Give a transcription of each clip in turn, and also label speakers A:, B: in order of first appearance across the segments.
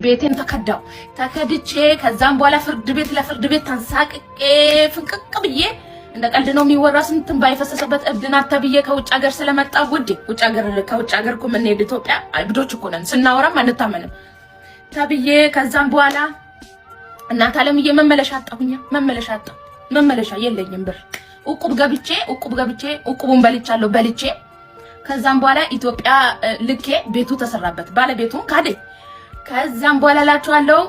A: ቤቴን ተከድቼ ከዛም በኋላ ፍርድ ቤት ተንሳቅቄ ፍንቅቅ ብዬ እንደ ቀልድ ነው የሚወራ ስንትን ባይፈሰሰበት እብድናት ተብዬ ከውጭ ሀገር ስለመጣ ጉድ ከውጭ ሀገር እኮ የምንሄድ ኢትዮጵያ እብዶች እኮ ነን፣ ስናወራም አንታመንም ተብዬ ከዛም በኋላ እናት አለምዬ መመለሻ የለኝም ብር እቁብ ገብቼ እቁቡን በልቼ ከዛም በኋላ ኢትዮጵያ ልኬ ቤቱ ተሰራበት ባለቤቱን ካደ። ከዛም በኋላ ላችኋለሁ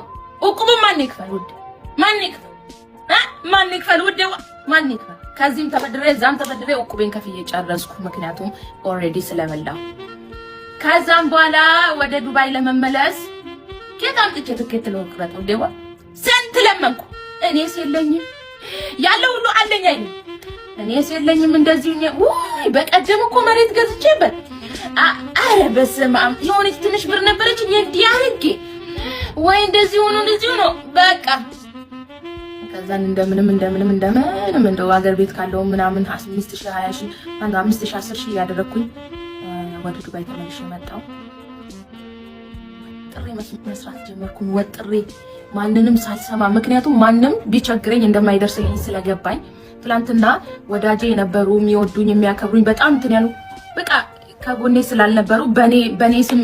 A: እቁቡ ማን ይክፈል ከዚህም ተበድሬ እዛም ተበድሬ እቁቤን ከፍዬ ጨረስኩ፣ ምክንያቱም ኦልሬዲ ስለበላው። ከዛም በኋላ ወደ ዱባይ ለመመለስ ከታም ጥቼ ትኬት ለወቅበት ወደዋ ስንት ለመንኩ። እኔስ የለኝም ያለው ሁሉ አለኝ አይደል? እኔስ የለኝም እንደዚህ ወይ በቀደም እኮ መሬት ገዝቼበት አረ በስመ አብ የሆነች ትንሽ ብር ነበረች እንዲህ አድርጌ ወይ እንደዚህ ሆኖ በቃ ከዛን እንደምንም እንደው ሀገር ቤት ካለው ምናምን 5000 20000 5000 10000 ያደረኩኝ ወደ ዱባይ ተመልሼ መጣሁ። ጥሪ መስራት ጀመርኩኝ ወጥሬ ማንንም ሳልሰማ፣ ምክንያቱም ማንም ቢቸግረኝ እንደማይደርስልኝ ስለገባኝ። ትላንትና ወዳጄ የነበሩ የሚወዱኝ የሚያከብሩኝ በጣም እንትን ያሉ በቃ ከጎኔ ስላልነበሩ በኔ ስም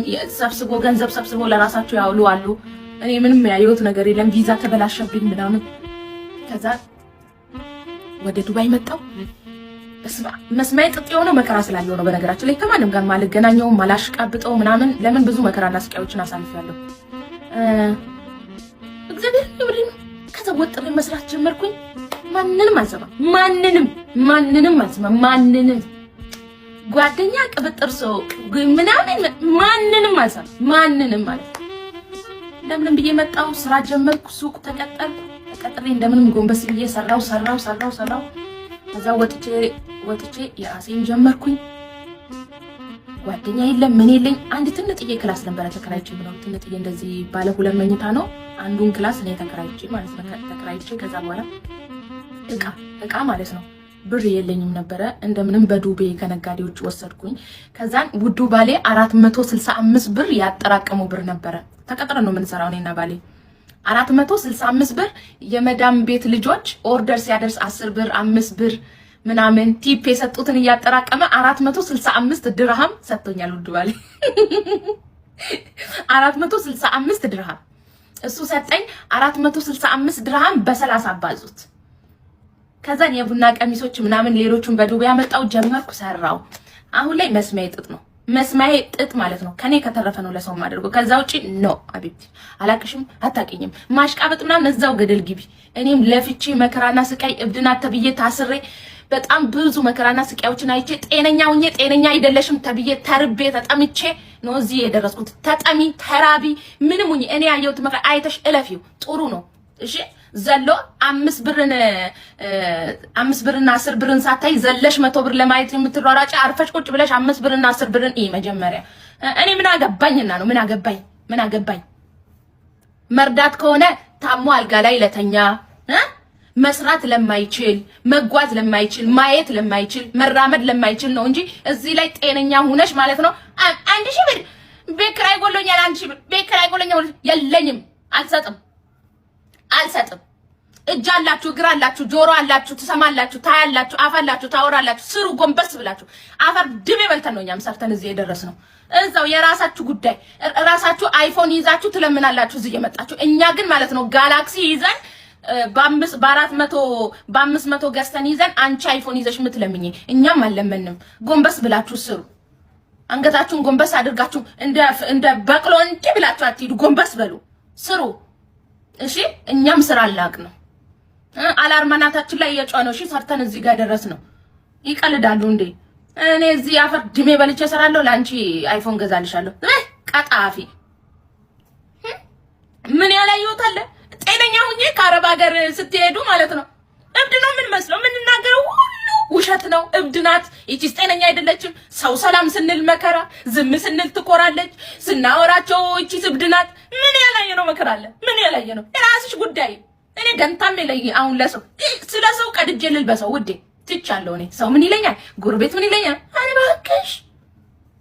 A: ገንዘብ ሰብስቦ ለራሳቸው ያውሉ አሉ። እኔ ምንም ያየሁት ነገር የለም። ቪዛ ተበላሸብኝ ምናምን። ከዛ ወደ ዱባይ መጣሁ። መስማይ ጥጥ የሆነው መከራ ስላለው ነው። በነገራችን ላይ ከማንም ጋር ማልገናኘው ማላሽቃብጠው ምናምን ለምን ብዙ መከራና ስቃዮችን አሳልፌያለሁ። እግዚአብሔር ይመስገን። ከዛ ወጥሬ መስራት ጀመርኩኝ። ማንንም አልሰማም። ጓደኛ ቅብጥር ሰው ምናምን ማንንም ማለት ለምን ብዬ መጣሁ። ስራ ጀመርኩ። ሱቅ ተቀጥሬ እንደምንም ጎንበስ ብዬ ሰራው። ከዛ ወጥቼ የራሴን ጀመርኩኝ። ጓደኛ የለም ምን የለኝ። አንድ ትንጥዬ ክላስ ነበረ ተከራይቼ ብለው ትንጥዬ እንደዚህ ባለ 2 መኝታ ነው። አንዱን ክላስ እኔ ተከራይቼ ማለት ነው። ከዛ በኋላ እቃ ማለት ነው ብር የለኝም ነበረ። እንደምንም በዱቤ ከነጋዴዎች ወሰድኩኝ። ከዛን ውዱ ባሌ 465 ብር ያጠራቀመው ብር ነበረ። ተቀጥረን ነው የምንሰራው እኔና ባሌ። 465 ብር የመዳም ቤት ልጆች ኦርደር ሲያደርስ 10 ብር 5 ብር ምናምን ቲፕ የሰጡትን እያጠራቀመ 465 ድርሃም ሰጥቶኛል ውዱ ባሌ። 465 ድርሃም እሱ ሰጠኝ። 465 ድርሃም በ30 አባዙት። ከዛን የቡና ቀሚሶች ምናምን ሌሎቹን በዱቤ ያመጣው ጀመርኩ፣ ሰራው። አሁን ላይ መስማዬ ጥጥ ማለት ነው። ከኔ ከተረፈ ነው ለሰው ማድረገው። ከዛ ውጪ ኖ አቤት አላቅሽም፣ አታቂኝም፣ ማሽቃበጥ ምናምን እዛው ገደል ግቢ። እኔም ለፍቼ መከራና ስቃይ እብድናት ተብዬ ታስሬ በጣም ብዙ መከራና ስቃዮችን አይቼ ጤነኛ አይደለሽም ተብዬ ተርቤ ተጠምቼ ነው እዚህ የደረስኩት። ተራቢ ምንም ሁኚ እኔ ያየሁት መከራ አይተሽ እለፊው ጥሩ ነው እሺ። ዘሎ 5 ብርና 10 ብርን ሳታይ ዘለሽ 100 ብር ለማየት የምትሯሯጪ አርፈሽ ቁጭ ብለሽ 5 ብርና 10 ብርን መጀመሪያ እኔ ምን አገባኝና ነው? ምን አገባኝ? መርዳት ከሆነ ታሞ አልጋ ላይ ለተኛ መስራት ለማይችል መጓዝ ለማይችል ማየት ለማይችል መራመድ ለማይችል ነው እንጂ እዚህ ላይ ጤነኛ ሆነሽ ማለት ነው 1000 ብር ቤት ኪራይ ጎሎኛል፣ 1000 ብር ቤት ኪራይ ጎሎኛል፣ የለኝም፣ አልሰጥም። እጅ አላችሁ፣ እግር አላችሁ፣ ጆሮ አላችሁ፣ ትሰማላችሁ፣ ታያላችሁ፣ አፋላችሁ፣ ታወራላችሁ። ስሩ ጎንበስ ብላችሁ። አፈር ድቤ በልተን ነው እኛም ሰርተን እዚህ የደረስነው። እዛው የራሳችሁ ጉዳይ። ራሳችሁ አይፎን ይዛችሁ ትለምናላችሁ እዚህ እየመጣችሁ። እኛ ግን ማለት ነው ጋላክሲ ይዘን በ500 ገዝተን ይዘን አንቺ አይፎን ይዘሽ የምትለምኝ እኛም አልለመንም። ጎንበስ ብላችሁ ስሩ። አንገታችሁን ጎንበስ አድርጋችሁ እንደ በቅሎ እንዲህ ብላችሁ አትሂዱ። ጎንበስ በሉ፣ ስሩ። እሺ እኛም ስራ አላቅ ነው። አላርማናታችን ላይ የጫነው እሺ ሰርተን እዚህ ጋር ደረስ ነው። ይቀልዳሉ እንዴ? እኔ እዚህ አፈር ድሜ በልቼ እሰራለሁ፣ ላንቺ አይፎን ገዛልሻለሁ። ቀጣፊ ምን ያላየሁት አለ? ጤነኛ ሁኜ ከአረብ ሀገር ስትሄዱ ማለት ነው እብድ ነው ምን መስለው የምንናገረው ሁሉ ውሸት ነው። እብድ ናት ይቺስ፣ ጤነኛ አይደለችም። ሰው ሰላም ስንል መከራ፣ ዝም ስንል ትኮራለች። ስናወራቸው ይቺስ እብድ ናት። ምን ያላየ ነው መከራ አለ? ምን ያላየ ነው? የራስሽ ጉዳይ። እኔ ገንታም የለኝ አሁን ለሰው ስለ ሰው ቀድጄ ልልበሰው ውዴ ትቻለሁ። እኔ ሰው ምን ይለኛል፣ ጎረቤት ምን ይለኛል? አረ እባክሽ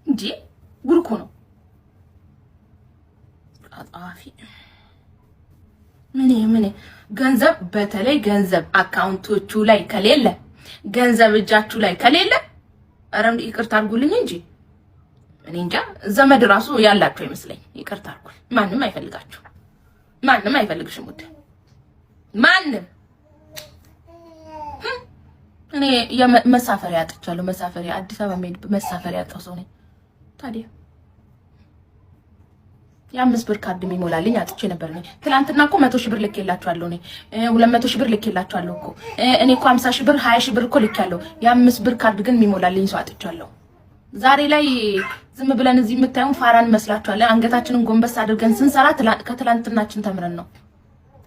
A: እንዴ ጉድ እኮ ነው። ጣጣፊ ምን ገንዘብ በተለይ ገንዘብ አካውንቶቹ ላይ ከሌለ ገንዘብ እጃችሁ ላይ ከሌለ አረም ይቅርታ አድርጉልኝ እንጂ እኔ እንጃ ዘመድ ራሱ ያላችሁ አይመስለኝ። ይቅርታ አድርጉልኝ። ማንንም አይፈልጋችሁ። ማንንም አይፈልግሽም ወደ ማንንም እኔ የመሳፈሪያ አጥቻለሁ። መሳፈሪያ አዲስ አበባ ምን መሳፈሪያ አጣው ሰው ነኝ ታዲያ የ5 ብር ካርድ የሚሞላልኝ አጥቼ ነበር ነኝ። ትላንትና እኮ 100 ሺህ ብር ልኬላችኋለሁ ነኝ 200 ሺህ ብር ልኬላችኋለሁ እኮ እኔ እኮ 50 ሺህ ብር 20 ሺህ ብር እኮ ልኬያለሁ። የ5 ብር ካርድ ግን የሚሞላልኝ ሰው አጥቻለሁ። ዛሬ ላይ ዝም ብለን እዚህ የምታዩን ፋራን መስላችኋል። አንገታችንን ጎንበስ አድርገን ስንሰራ ከትላንትናችን ተምረን ነው።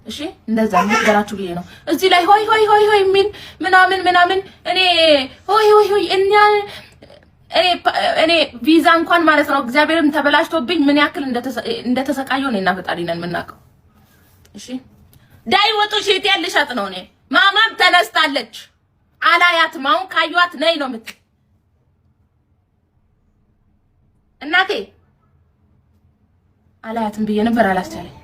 A: እሺ እንደዛ ነገራችሁ ብዬ ነው። እዚህ ላይ ሆይ ሆይ ሆይ ሆይ ምን ምናምን እኔ ሆይ ሆይ ሆይ እኔ ቪዛ እንኳን ማለት ነው እግዚአብሔርም ተበላሽቶብኝ ምን ያክል እንደተሰቃየው እኔና ፈጣሪ ነን የምናውቀው። እሺ ዳይ ወጡ ሺት ያልሻት ነው። እኔ ማማም ተነስታለች አላያትም። አሁን ካዩት ነይ ነው የምት እናቴ አላያትም ብዬ ነበር አላስቻለኝ።